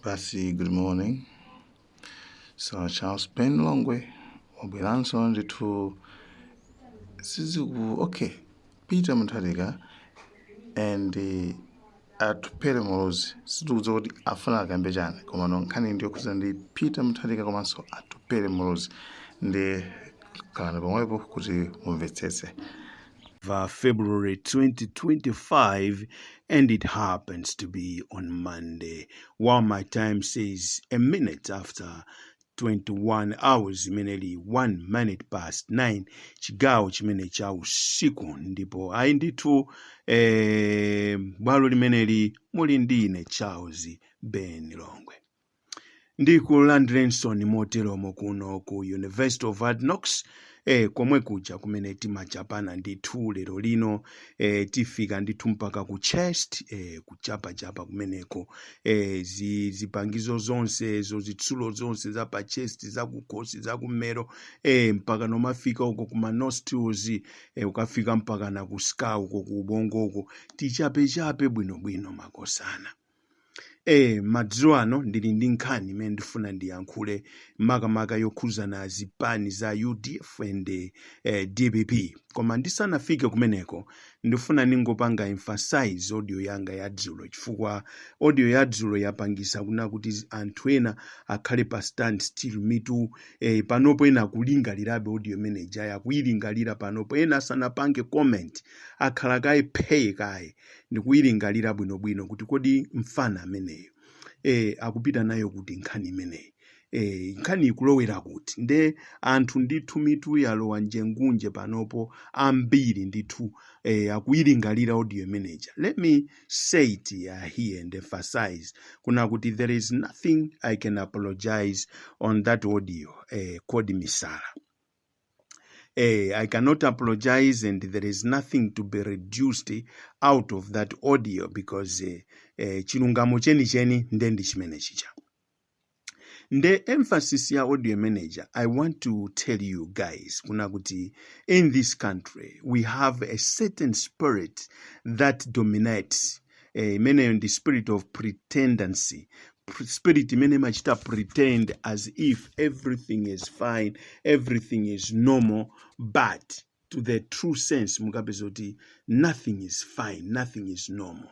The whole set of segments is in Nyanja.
Basi, good morning. So Charles Ben Longwe wabweranso ndithu okay, Peter Mutharika and atupere molozi situkuza kuti afuna akambe chani koma nkhani ndiyokhuza ndi Peter Mutharika komanso atupere molozi ndi kana pamwepo kuti mumvetsetse. February 2025, and it happens to be on Monday, while my time says a minute after 21 hours, immediately 1 minute past 9, chigawo chimene cha usiku ndipo ayi ndithu bwalo limeneli muli ndine Charles Ben Longwe. Ndiku Landrenson moteromo kuno ku University of Hard Knocks komwe kuja kumene timachapana ndithu lero lino tifika ndithu mpaka ku chest kuchapa kumeneko zipangizo zonse zitsulo zonse za pa chest za kukhosi za kumero mpaka nomafika uko kuma nostrils ukafika mpaka na kuska uko ku ubongo uko tichape bwino makosana. Madzulo ano ndili ndi nkhani imene ndifuna ndiyankhule makamaka yokhuza na zipani za UDF and DPP. Koma ndisanafike kumeneko ndifuna ningopanga emphasize audio yanga ya dzulo chifukwa audio ya dzulo yapangisa kuna kuti anthu ena akhale pa stand still mitu panopo ena kulingalirabe audio manager yakuyilingalira panopo ena sanapange comment akhala kaye ndikuyilingalira bwinobwino kuti kodi mfana ameneyo akupita nayo kuti nkhani imeneyi nkhani ikulowera kuti nde anthu ndithu mitu yalowa njengunje panopo ambiri ndithu akuyilingalira audio manager. Let me say it here and emphasize kuna kuti there is nothing I can apologize on that audio called Misala. I cannot apologize and there is nothing to be reduced out of that audio because chilungamo cheni ndendi chimene chicha. The emphasis ya audio manager, I want to tell you guys, kuna kuti in this country we have a certain spirit that dominates, mene the spirit of pretendency. Spirit mene machita pretend as if everything is fine, everything is normal, but to the true sense mukapezoti nothing is fine, nothing is normal.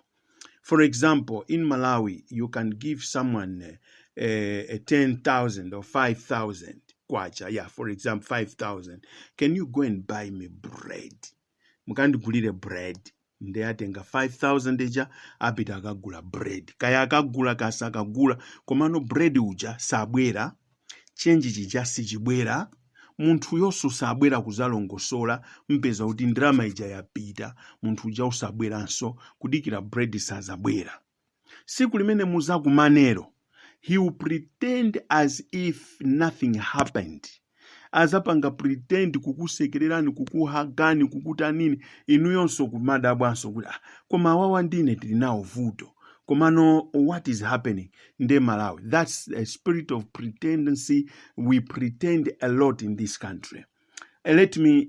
For example, in Malawi you can give someone a 10,000 or 5,000 kwacha, for example 5,000. Can you go and buy me bread? Mukandigulire bread. Nde atenga 5,000 eja apita akagula bread. Kaya akagula kasa akagula komano bread uja sabwera, change chija sichibwera, munthu yonso sabwera kuzalongosola mpeza kuti ndrama ija yapita, munthu uja usabweranso kudikira bread sazabwera. Siku limene muzakumanero, he will pretend as if nothing happened. Azapanga pretend kukusekererani kukuhagani kukutanini inu yonso kumadabwanso kuti koma wawa ndine tilinawo vuto komano what is happening nde Malawi. That's a spirit of pretendency. We pretend a lot in this country. Let me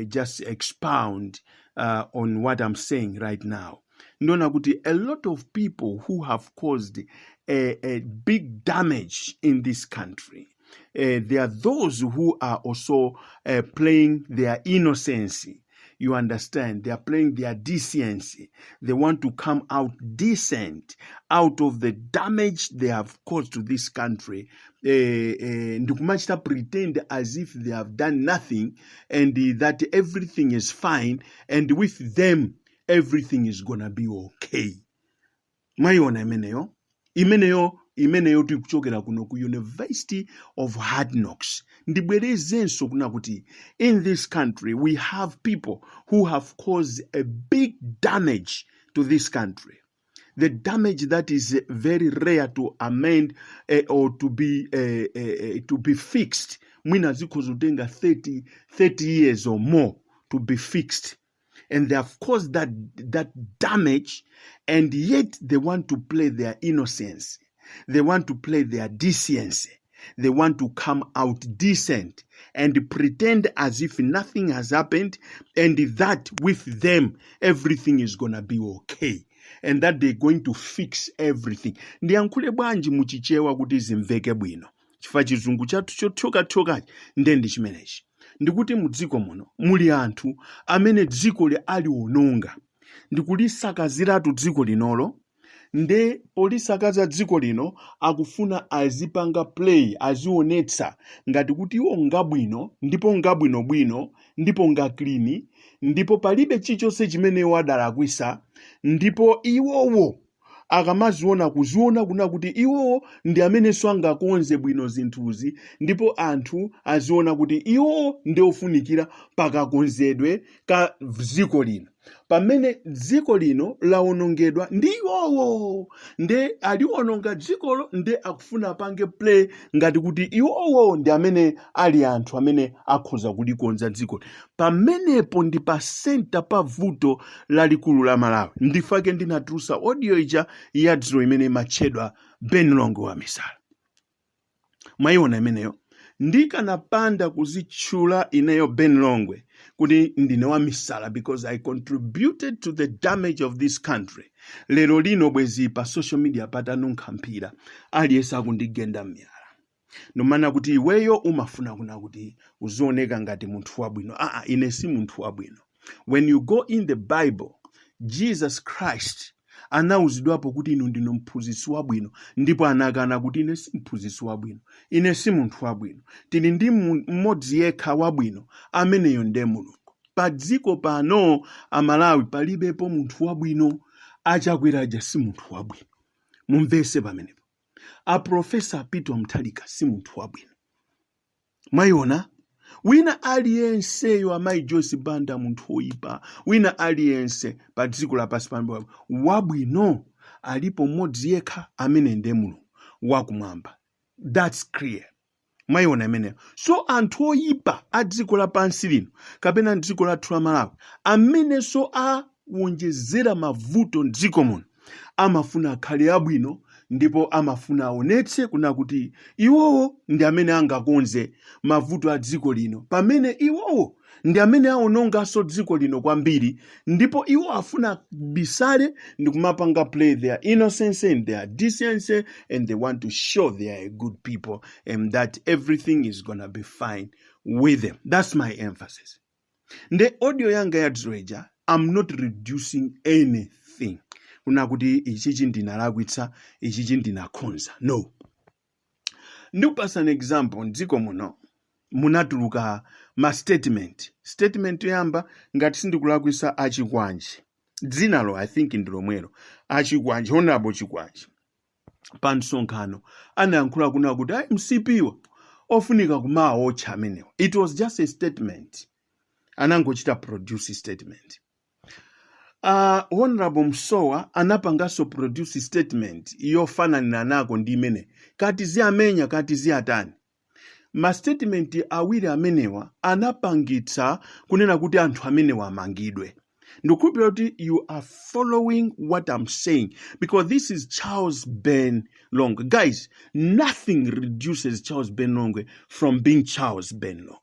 just expound on what I'm saying right now. Ndona kuti a lot of people who have caused a big damage in this country, there are those who are also playing their innocence. You understand? They are playing their decency. They want to come out decent out of the damage they have caused to this country. Ndikumachita pretend as if they have done nothing and that everything is fine, and with them everything is gonna be okay. Mwaiona imeneyo tikuchokera kuno ku University of Hard Knocks. Ndibwerezenso kuna kuti in this country we have people who have caused a big damage to this country. The damage that is very rare to amend or to be fixed. Mwina zikuzutenga 30 years or more to be fixed. And they have caused that damage, and yet they want to play their innocence. They want to play their decency. They want to come out decent and pretend as if nothing has happened and that with them everything is gonna be okay. and that they're going to fix everything. Ndiyankhule bwanji muchichewa kuti zimveke bwino. Chifukwa chizungu chathu chothyokathyokachi ndi chimenechi. Ndikuti mu dziko muno muli anthu amene dziko aliwononga. Ndikulisakaziratu dziko linolo. Nde polisakaza dziko lino akufuna azipanga play, azionetsa ngati kuti iwo ngabwino, ndipo ngabwinobwino, ndipo ngaklini, ndipo palibe chilichonse chimene wadalakwisa, ndipo iwowo akamaziona kuziona kuna kuti iwowo ndi amenenso angakonze bwino zinthuzi, ndipo anthu aziona kuti iwowo ndi ofunikira pakakonzedwe ka dziko lino. Pamene dziko lino lawonongedwa ndi iwowo, nde aliwononga dzikolo nde akufuna pange play ngati kuti iwowo ndi amene ali anthu amene akhoza kulikonza dziko. Pamenepo ndi pa center pa vuto lalikulu la Malawi. Ndifake ndinatulusa audio ija ya dzulo imene imatchedwa Ben Longwe wa misala. Mwayiona imeneyo. Ndikanapanda kuzitchula ineyo Ben Longwe kuti ndine wa misala because I contributed to the damage of this country. Lero lino bwezi pa social media patanunkhampira aliyense akundigenda m'miyala. Nomana kuti iweyo umafuna kuna kuti uzioneka ngati munthu wabwino. Ine si munthu wabwino. When you go in the Bible, Jesus Christ anauzidwapo kuti inu ndino mphunzitsi wabwino, ndipo anakana kuti ine si mphunzitsi wabwino, ine si munthu wabwino. Tili ndi mmodzi yekha wabwino, ameneyo ndiye Mulungu. Pa dziko pano Amalawi palibepo munthu wabwino, achakweraja si munthu wabwino. Mumvese pamenepo. A Professor Peter Mutharika si munthu wabwino. Mwayiona? Wina aliyenseyo amayi Joyce Banda munthu oyipa, wina aliyense pa dziko lapansi pano wabwino alipo mmodzi yekha amene ndiye Mulungu wakumwamba. That's clear. Mwayiona imeneyo. So anthu oyipa a dziko lapansi lino kapena dziko lathu la Malawi amene so awonjezera mavuto m'dziko muno amafuna akhale abwino, ndipo amafuna aonetse kuna kuti iwowo ndi amene angakonze mavuto a dziko lino, pamene iwowo ndi amene aononganso dziko lino kwambiri, ndipo iwo afuna bisale ndi kumapanga play their innocence and their decency, and they want to show they are good people and that everything is gonna be fine with them. That's my emphasis. The audio yanga ya Dzweja, I'm not reducing anything. Kuna kuti ichichi ndinalakwitsa, ichichi ndinakhonza. No. Ndikupasa an example, dziko muno munatuluka ma statement. Statement yamba ngati sindikulakwitsa Achikwanji. Dzinalo I think ndilomwero. Achikwanji, Honorable Chikwanji. Pa msonkhano anayankhula kuna kuti MCPwa ofunika kumaotcha amenewa. It was just a statement. Anangochita produce statement. Honorable Msowa anapangaso produce statement yofanana nako ndi imene kati ziyamenya kati ziyatani. Ma statement awiri amenewa anapangitsa kunena kuti anthu amenewa amangidwe. Ndikukhulupirira kuti you are following what I'm saying, because this is Charles Ben Longwe. Guys, nothing reduces Charles Ben Longwe from being Charles Ben Longwe.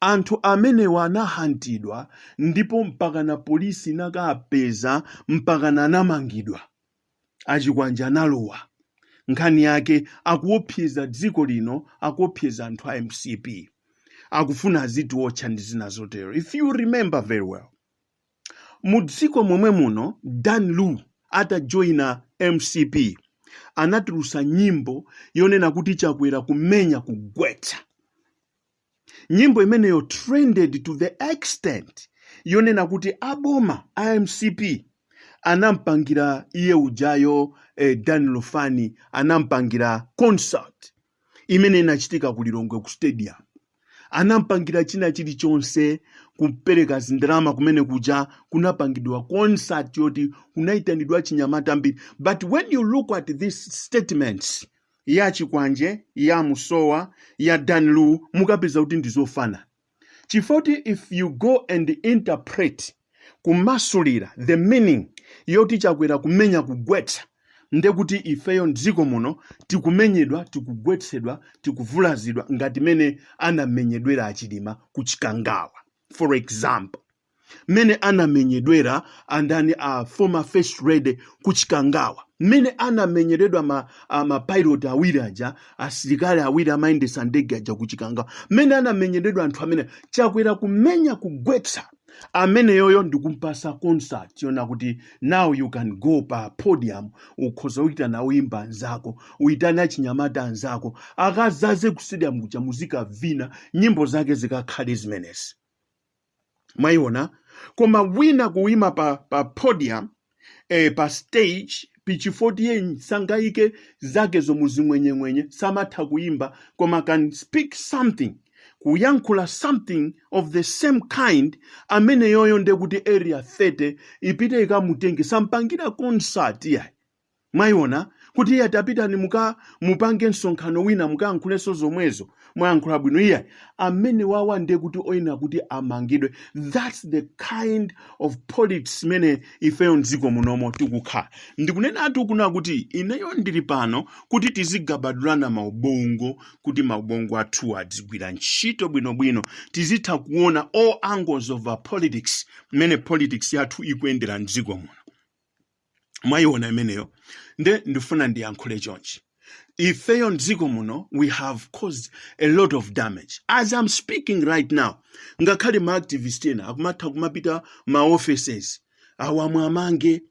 Anthu amenewa anahantidwa ndipo mpaka na polisi nakapeza mpaka na anamangidwa. Achikwanji analowa. Nkhani yake akuopseza dziko lino, akuopseza anthu a MCP. Akufuna azitiotcha ndi zina zotero. If you remember very well, mudziko momwe muno Dan Lu atajoina MCP anatulusa nyimbo yonena kuti chakwera kumenya kugwetsa. Nyimbo imeneyo trended to the extent yonena kuti aboma MCP anampangira iye ujayo Dan Lufani anampangira concert imene inachitika ku Lilongwe ku stadium. Anampangira china chilichonse kupereka zindalama kumene kuja kunapangidwa concert yoti kunaitanidwa chinyamata mbiri. But when you look at these statements ya Chikwanje, ya Musowa, ya Dan Lu, mukapeza kuti ndizofana. Chifoti if you go and interpret kumasulira the meaning yoti chakwera kumenya kugwetsa, nde kuti ifeyo mdziko muno tikumenyedwa, tikugwetsedwa, tikuvulazidwa ngati mene anamenyedwera achilima kuchikangawa. For example, mene anamenyedwera andani a former first lady kuchikangawa, mene anamenyedwera pilot awiri aja, asilikali awiri amayendesa ndege aja kuchikangawa, mene anamenyedwera anthu amene chakwera kumenya kugwetsa amene yoyo ndikumpasa concert yona kuti now you can go pa podium ukhoza uitana uimba nzako, uitana achinyamata anzako akazaze ku stadium kucha muzika vina nyimbo zake zikakhale zimenezi. Mwayiona? Koma wina kuima pa podium pa stage pichifoti ye sangaike zake zomuzimwenye samatha kuimba koma can speak something, kuyankhula something of the same kind, amene yoyo nde kuti area 30 ipite ikamutenge sampangira concert yayi. Mwayiona kuti iye atapita ni mupange msonkhano wina mukayankhulenso zomwezo mwayankhula bwino iye amene wawa nde kuti oyina kuti amangidwe. That's the kind of politics mene ifeyo mdziko munomo tikukhala. Ndikunena atu kuna kuti ineyo ndili pano kuti tizigabadulana maubongo, kuti maubongo athu adzigwira ntchito bwinobwino, tizitha kuona all angles of our politics, mene politics yathu ikuyendera mdziko muno. Mwayiona imeneyo nde ndifuna ndiyankhule chonchi. Ifeyo mdziko muno we have caused a lot of damage. As I'm speaking right now, ngakhale ma activist ena akumatha kumapita ma offices awamuamange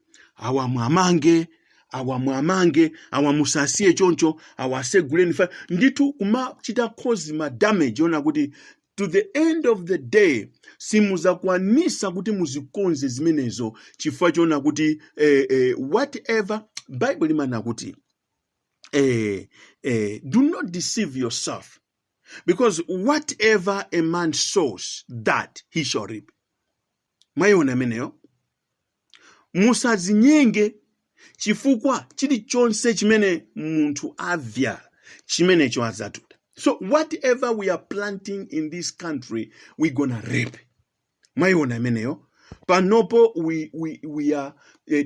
awamusasiye choncho awaseguleni fa nditu kumachita cause ma damage ona kuti to the end of the day simuzakwanisa kuti muzikonze zimenezo chifukwa chona kuti whatever Bible imana kuti do not deceive yourself, because whatever a man sows that he shall reap. Mwayiona meneyo musazinyenge chifukwa chilichonse chimene munthu avya chimenecho azatuta. So whatever we are planting in this country, we're gonna reap. Mwayiona meneyo panopo we are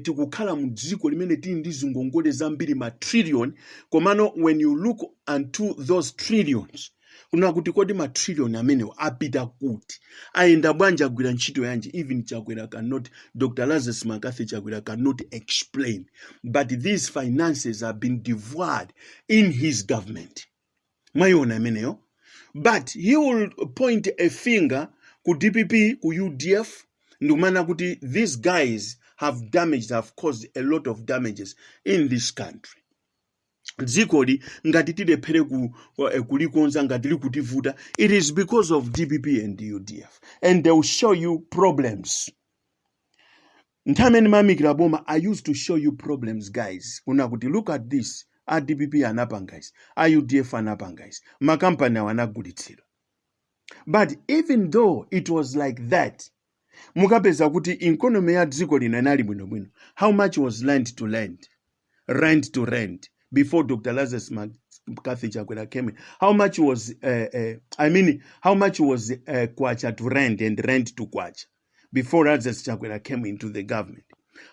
tikukhala mudziko limene tili ndi zingongole zambiri ma trillion, komano when you look unto those trillions kuna kuti kodi ma trillion amenewo apita kuti ayenda bwanja agwira ntchito yanji. Even Chakwera cannot, Dr. Lazarus Makathi Chakwera cannot explain, but these finances have been devoured in his government. Mwayiona ameneyo, but he will point a finger ku DPP, ku UDF, ndumana kuti these guys have caused a lot of damages in this country. Dzikoli ngati tilephere kulikonza ngati likutivuta, it is because of DPP and UDF, and they will show you problems. Ntameni mamikira boma, I used to show you problems, guys. Kuna kuti look at this, DPP anapangais, UDF anapangais, makampani wanagulitsira. But even though it was like that, mukapeza kuti economy ya dziko lino inali bwinobwino. How much was rent to rent before Dr. Lazarus Makathi Chakwera came in? How much was kwacha to rent and rent to kwacha before Lazarus Chakwera came into the government?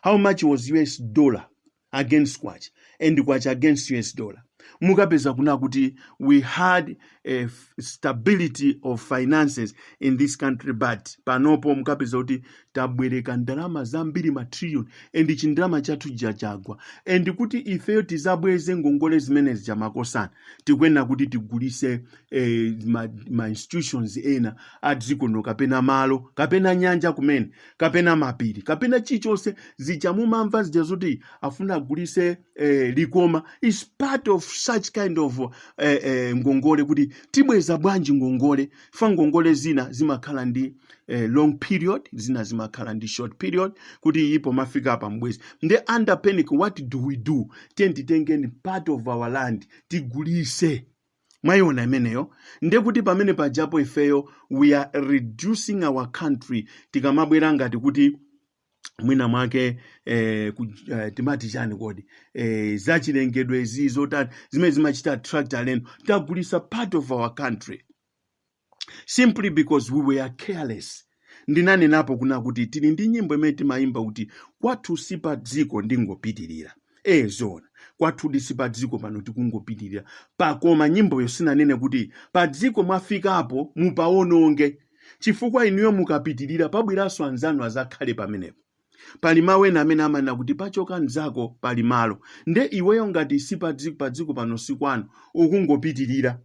How much was US dollar against kwacha and kwacha against US dollar? Mukapeza kuna kuti we had a stability of finances in this country, but panopo mukapeza kuti tabwereka ndalama zambiri ma trillion and chindalama chathu chagwa, and kuti ifeyo tizabweze ngongole zimenezi chamakosana tikwena kuti tigulise ma institutions ena adziko no, kapena malo, kapena nyanja kumene, kapena mapiri, kapena chichonse zichamumamva zijazoti afuna agulise likoma. Is part of such kind of ngongole kuti tibweza bwanji ngongole, fa ngongole zina zimakhala ndi long period, zina zimakhala ndi short period, kuti ipo mafika apa mbwezi. Nde under panic, what do we do? Tengeni part of our land tigulise. Mwayiona imeneyo nde kuti pamene pajapo ifeyo we are reducing our country, tikamabwera ngati kuti mwina mwake timati chani kodi zachilengedwe zizo tani zimene zimachita attract alendo, tagulisa part of our country simply because we were careless. Ndinane napo kuna kuti tili ndi nyimbo imene timayimba kuti kwathu sipa dziko ndingopitirira. Zona kwathu sipa dziko pano tikungopitirira. Pakoma nyimbo yo sinanene kuti pa dziko mwafikapo mupaononge. chifukwa inuyo mukapitirira pabweranso anzanu azakhale pamenepo. Pali mawu ena amene amanena kuti pachoka nzako pali malo. Nde iweyo ngati si padziko pano si kwanu ukungopitirira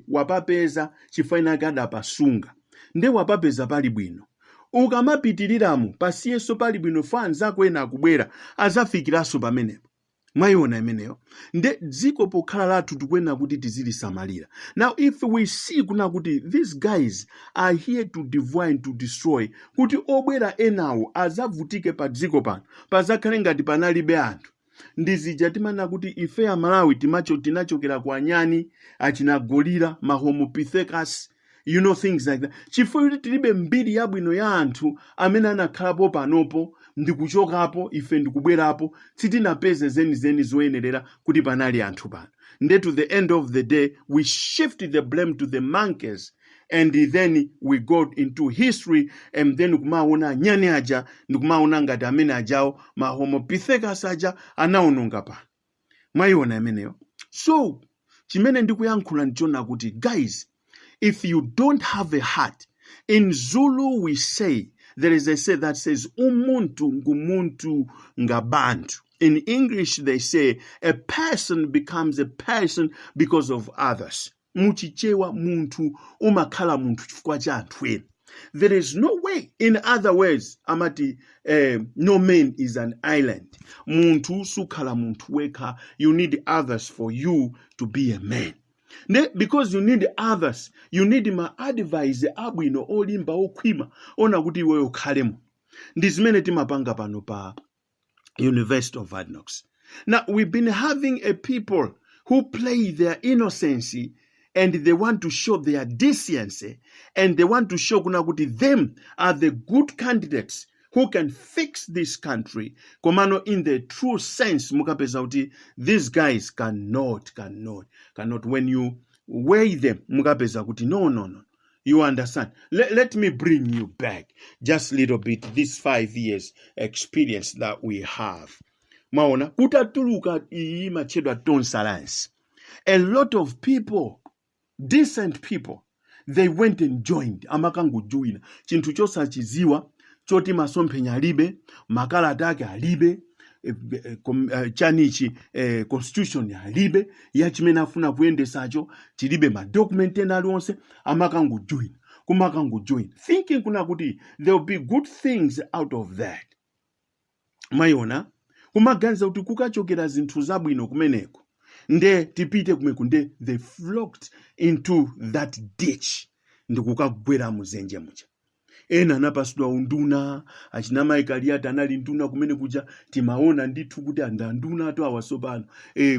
wapapeza chifukwa akadapasunga. Nde wapapeza pali bwino. Ukamapitiriramo pasiyenso pali bwino fa anzako ena akubwera azafikiranso pamenepo. Mwayiona imeneyo. Nde dziko pokhala lathu tikwena kuti tizilisamalira. Now if we see kuna kuti these guys are here to devour and to destroy, kuti obwera enawo azavutike pa dziko pano pazakhale ngati panalibe anthu. Ndizija timana kuti ife Amalawi tinachokera kwa anyani, achinagolira, mahomopithecus, you know, things like that. Chifukwa tilibe mbiri yabwino ya anthu amene anakhalapo panopo ndikuchokapo ife ndikubwerapo sitinapeze zenizeni zoyenerera kuti panali anthu pano. Nde to the end of the day we shift the blame to the monkeys and then we go into history and then kumaona nyani aja ndikumaona ngati amene ajawo mahomopithecus aja anaononga pano. Mwayiona imeneyo. So chimene ndikuyankhula ndichona kuti guys, if you don't have a heart, in Zulu we say, there is a say that says, umuntu ngumuntu ngabantu. In English they say, a person becomes a person because of others. Muchichewa muntu umakhala muntu chifukwa cha anthu ena. There is no way, in other words, amati, no man is an island. Muntu sukhala muntu weka, you need others for you to be a man. Because you need others, you need my advice abwino olimba okhwima ona kuti iwe ukhalemo. Ndizimene timapanga pano pa University of Hard Knocks. Now we've been having a people who play their innocence and they want to show their decency and they want to show kuna kuti them are the good candidates who can fix this country. Komano in the true sense, mukapeza kuti these guys cannot. When you weigh them, mukapeza kuti no. You understand? Let me bring you back just a little bit, this 5 years experience that we have. Maona, kutatuluka iyi machedwa tonsalance. A lot of people, decent people, they went and joined. Amakangu join. Chintu chosa chiziwa, choti masomphenya alibe, makalata ake alibe, chanichi constitution alibe, yachimene afuna kuyendesacho chilibe ma document ena aliwonse, amakangu join. Thinking kuna kuti there will be good things out of that. Mayona, kumaganiza kuti kukachokera zinthu zabwino kumeneko. Nde tipite kumeku nde they flocked into that ditch. Ndikukagwera muzenje mucha. Ena anapasudwa unduna, achina maikaliata anali nduna kumene kuja timaona ndithu kuti andanduna to awasopano.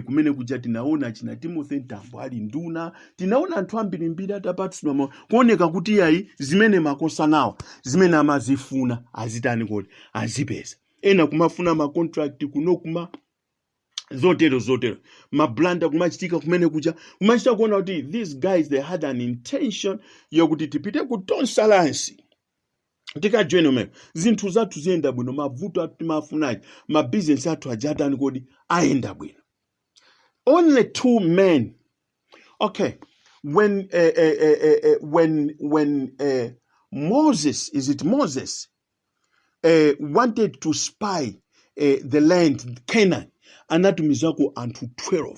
Kumene kuja tinaona achina Timothy Ntambo ali nduna, tinaona anthu ambirimbiri atapatsidwa kuoneka kuti yayi zimene makosa nawo, zimene amazifuna azitani kodi azipeza. Ena kumafuna ma contract kuno kuma zotero mablanda kumachitika kumene kuja kumachita kuona kuti these guys they had an intention yokuti tipite ku tonsalance. Tika join me. Zinthu zathu ziyenda bwino, mavuto atu timafunaji, ma business atu ajatani kodi ayenda bwino. Only 2 men. Okay, when Moses wanted to spy the land Canaan, anatumizako anthu 12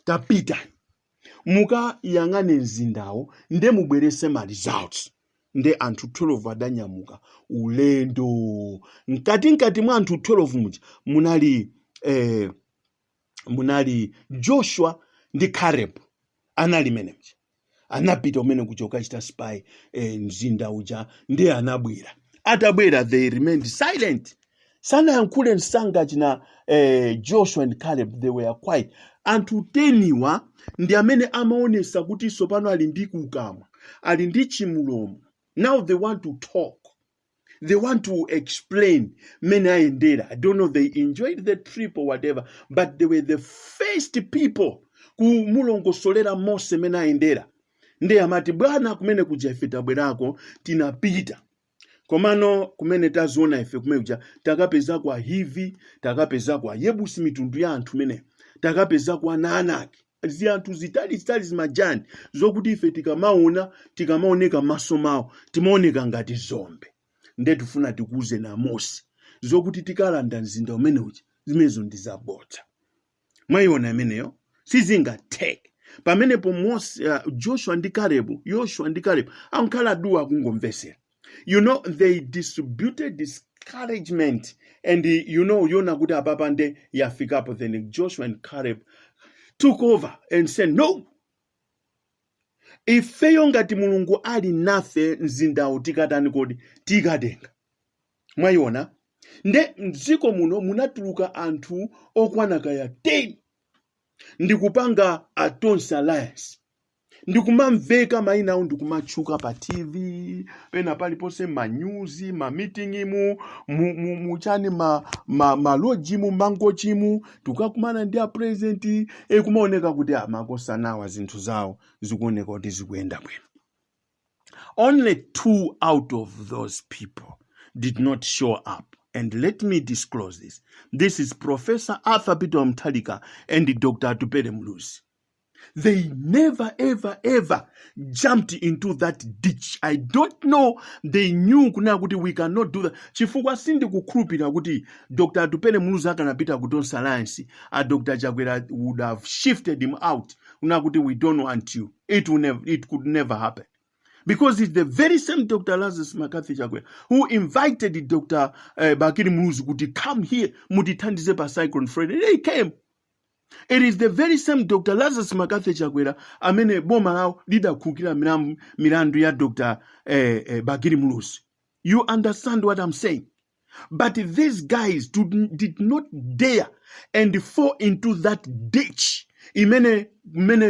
tapita muka yang'ane mzindawo nde mubwerese ma results. Nde anthu 12 adanyamuka ulendo. Nkati mwa anthu 12 muja munali Joshua ndi Caleb anali mene mja. Anapita umene kuja ukachita spy mzinda uja nde anabwera. Atabwera they remained silent. Sana yankhule nsanga china Joshua and Caleb, they were quiet. Anthu 10 ndi amene amaonesa kuti sopano ali ndi kukamwa, ali ndi chimulomo. Now they want to talk. They want to explain. Many ayendera. I don't know, they enjoyed the trip or whatever, but they were the first people kumulongosolera Mose mene ayendera. Nde amati bwana kumene kuja ife tabwerako tinapita. Komano kumene taziona ife kumekuja takapeza kwa Hivi, takapeza kwa Yebusi mitundu ya anthu mene, takapeza kwa Naanaki. ziyanthu zitalizitali zimajani zokuti ife tikamaoneka maso mawo timaoneka ngati zombe. Nde tifuna tikuze na Mose zokuti tikalanda mzinda umene uchi zimenezo ndizabodza. Mwayiona imeneyo sizingatheke. Pamenepo Joshua ndi Caleb ankhala duwa kungomvesera. They distributed discouragement, and yona kuti apapa nde yafikapo. Then Joshua and Caleb took over and said, no, ifeyo ngati Mulungu ali nafe mzindawo tikatani kodi tikatenga. Mwayiona, nde mdziko muno munatuluka anthu okwana kaya 10 ndikupanga a Tonse Alliance. Ndikumamveka mayina awo ndikumatchuka pa TV, pena palipose ma news, ma meeting muchani maloji mango chimu, tukakumana ndi a president, kumaoneka kuti makosanawa zinthu zawo zikuoneka kuti zikuyenda bwino. Only 2 out of those people did not show up. And let me disclose this. This is Professor Arthur Peter Mutharika and Dr. Atupele Muluzi. They never, ever, ever jumped into that ditch. I don't know. They knew kuti we cannot do that. Chifukwa sindi kukhulupirira kuti Dr. Atupele Muluzi akanapita ku Tonse Alliance, Dr. Chakwera would have shifted him out. Kuti we don't want you. It could never happen. Because it's the very same Dr. Lazarus McCarthy Chakwera who invited Dr. Bakiri Muluzi kuti come here, mutithandize pa Cyclone Freddy. They came. It is the very same Dr. Lazarus McCarthy Chakwera amene boma lawo lidakhukhira milandu ya Dr. Bakiri Muluzi. You understand what I'm saying? But these guys did not dare and fall into that ditch. Imene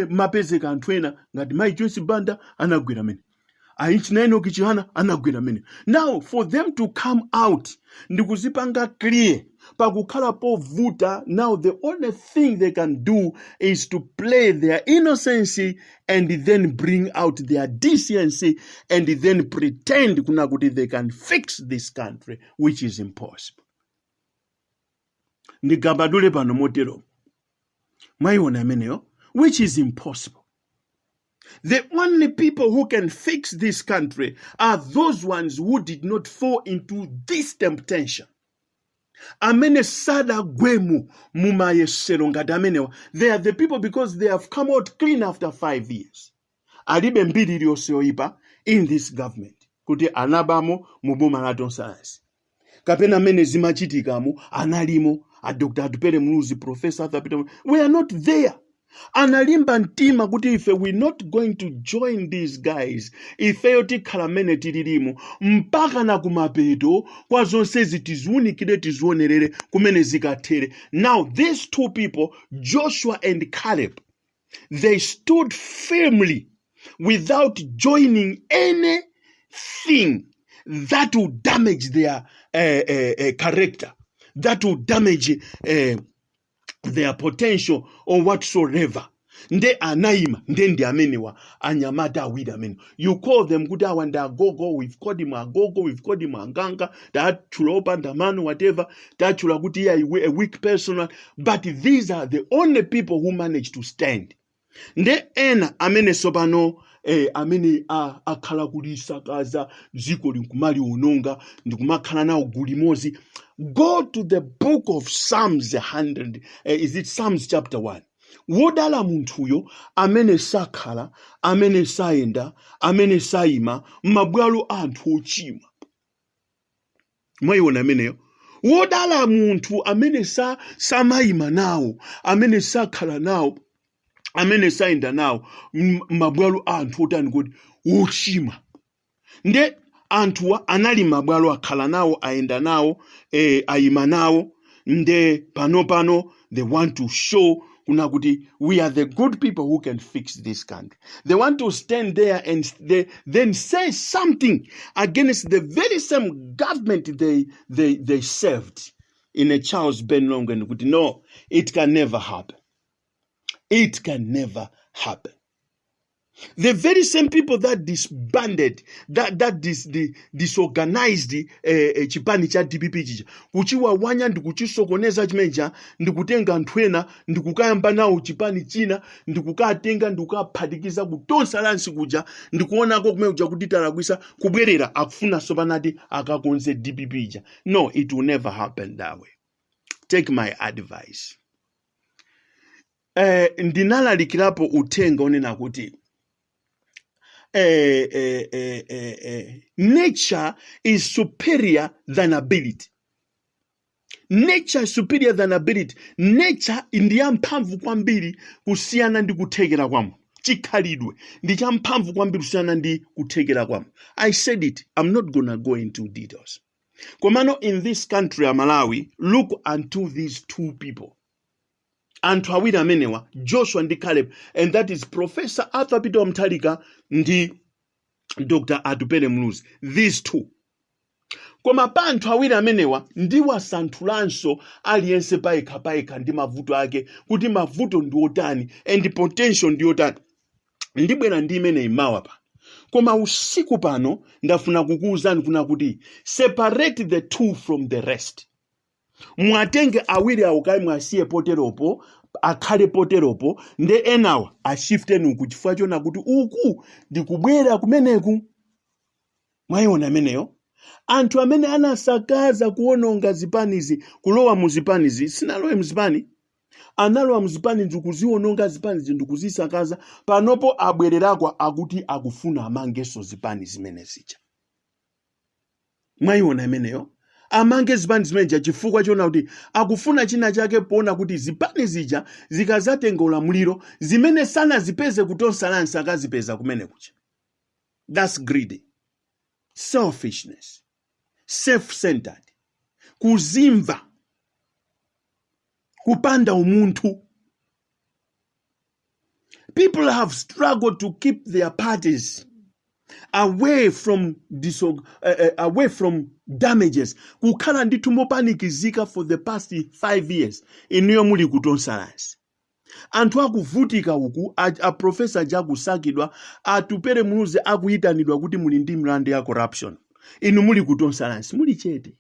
mapezeka anthu ena ngati Mai Joyce Banda anagwera mene. Aichinaino Kichihana anagwera mene. Now for them to come out ndikuzipanga clear pakukhala povuta, now the only thing they can do is to play their innocence and then bring out their decency and then pretend kuti they can fix this country, which is impossible. Ndigabadule pano motero. Mwayiona imeneyo, which is impossible. The only people who can fix this country are those ones who did not fall into this temptation. Amene sada gwemu mumayesero ngati amenewa. They are the people because they have come out clean after 5 years. Alibe mbiri iliyonse yoyipa in this government. Kuti anabamo muboma la Tonse Alliance. Kapena amene zimachitikamo analimo a Dr. Atupele Muluzi, Professor Arthur Peter. We are not there. Analimba ntima kuti ife we're not going to join these guys. Ifeyo tikhala mene tililimo mpaka na kumapeto kwa zonse zitiziunikire tizionerere kumene zikathere. Now these 2 people, Joshua and Caleb, they stood firmly without joining anything that would damage their character, that would damage their potential or whatsoever. Nde anaima, ndi amenewa, anyamata awiri amene. You call them good and agogo, we've called him agogo, we've called him anganga, that chula opanda manu, whatever, that chula kuti a weak person, but these are the only people who manage to stand. Nde ena amene sopano, amene akhala kulisakaza dziko linkumali ononga ndikumakhala nawo gulimozi. Go to the book of Psalms 100. Is it Psalms chapter 1? Wodala munthuyo amene sakhala, amene sayenda, amene sayima mabwalo anthu ochimwa. Mwayiona ameneyo. Wodala munthu amene samayima nawo, amene sakhala nawo, amene sayenda nawo mabwalo anthu otani kuti ochimwa. Nde anthuwa anali mabwalo akhala nawo, ayenda nawo, ayima nawo. Nde pano they want to show kuti we are the good people who can fix this country. They want to stand there and then say something against the very same government they served in a Charles Ben Long, and kuti no, it can never happen. It can never happen. The very same people that disbanded, disorganized chipani cha DPP chicha, kuchiwawanya ndikuchisokoneza chimenecha, ndikutenga anthu ena ndikukayamba nawo chipani china, ndikukatenga ndikukaphatikiza kutonsa lansi kuja, ndikuonako kumene kuja kuti talakwisa kubwerera akufuna sopanati akakonze DPP ija. No, it will never happen that way. Take my advice. Ndinalalikirapo uthenga onena kuti nature is superior than ability. Nature is superior than ability. Nature ndiya mphamvu kwambiri kusiyana ndi kuthekera kwamu. Chikhalidwe ndi cha mphamvu kwambiri kusiyana ndi kuthekera kwamu. I said it. I'm not gonna go into details. Komano in this country ya Malawi, look unto these two people. Anthu awiri amenewa, Joshua ndi Caleb, and that is Professor Arthur Peter Mutharika ndi Dr. Atupele Muluzi. These two. Koma pa anthu awiri amenewa ndiwo asanthulanso aliyense payekha ndi mavuto ake, kuti mavuto ndi otani and potential ndi otani. Ndibwera ndi imene imawa pa. Koma usiku pano ndafuna kukuwuzani kuna kuti separate the two from the rest. Mwatenge awiri awo kai mwasiye poteropo, akhale poteropo, nde enawa ashifte nuku chifukwa chona kuti uku ndikubwera kumeneku. Mwayiona ameneyo? Anthu amene anasakaza kuononga zipanizi, kulowa muzipanizi, sinalowe muzipani. Analowa muzipani ndikuziononga zipanizi ndikuzisakaza, panopo abwererakwa akuti akufuna amangeso zipani zimene zija. Mwayiona ameneyo? Amange zipani zimeneja chifukwa chona kuti akufuna china chake poona kuti zipani zija zikazatenga ulamuliro zimene sana zipeze kutonsa lansi akazipeza kumene kucha. That's greedy. Selfishness. Self-centered. Kuzimva. Kupanda umuntu. People have struggled to keep their parties away from damages. Kukhala ndithu mopanikizika for the past 5 years. Iniyo muli kutonsa lansi. Anthu akuvutika uku, a professor jakusakidwa, Atupele Muluzi akuyitanidwa kuti muli ndi mlandu ya corruption. Inu muli kutonsa lansi, muli chete.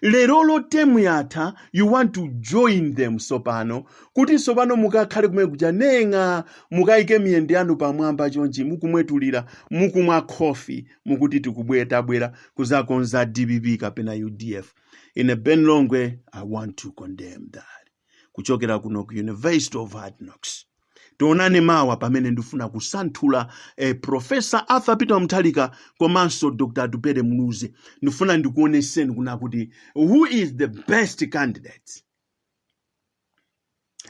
Lerolo temu yatha, you want to join them sopano. Kuti sopano mukakhale kumene kuja nenga, mukaike miyende yanu pamwamba chonchi, mukumwetulira, mukumwa coffee, mukuti tikubwera kuzakonza DPP kapena UDF. In a Ben Longwe, I want to condemn that. Kuchokera kuno ku University of Hard Knocks. Tionane mawa pamene ndifuna kusanthula Professor Arthur Peter Mutharika komanso Dr. Atupele Muluzi. Ndifuna ndikuoneseni kuna kuti who is the best candidate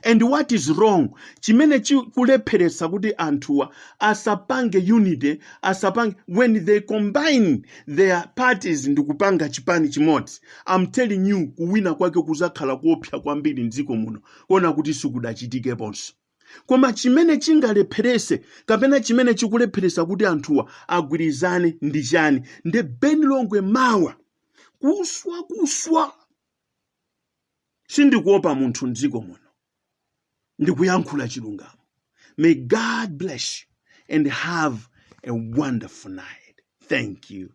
and what is wrong. Chimene chikulepheretsa kuti anthuwa asapange unity, asapange when they combine their parties ndikupanga chipani chimodzi. I'm telling you kuwina kwake kuzakhala kuopsa kwambiri mdziko muno. Kuona kuti sikudachitike ponso. Koma chimene chingalepherese kapena chimene chikulepheresa kuti anthuwa agwirizane ndi chani, nde Ben Longwe mawa kuswa sindikuopa munthu mdziko muno, ndikuyankhula chilungamo. May God bless you and have a wonderful night. Thank you.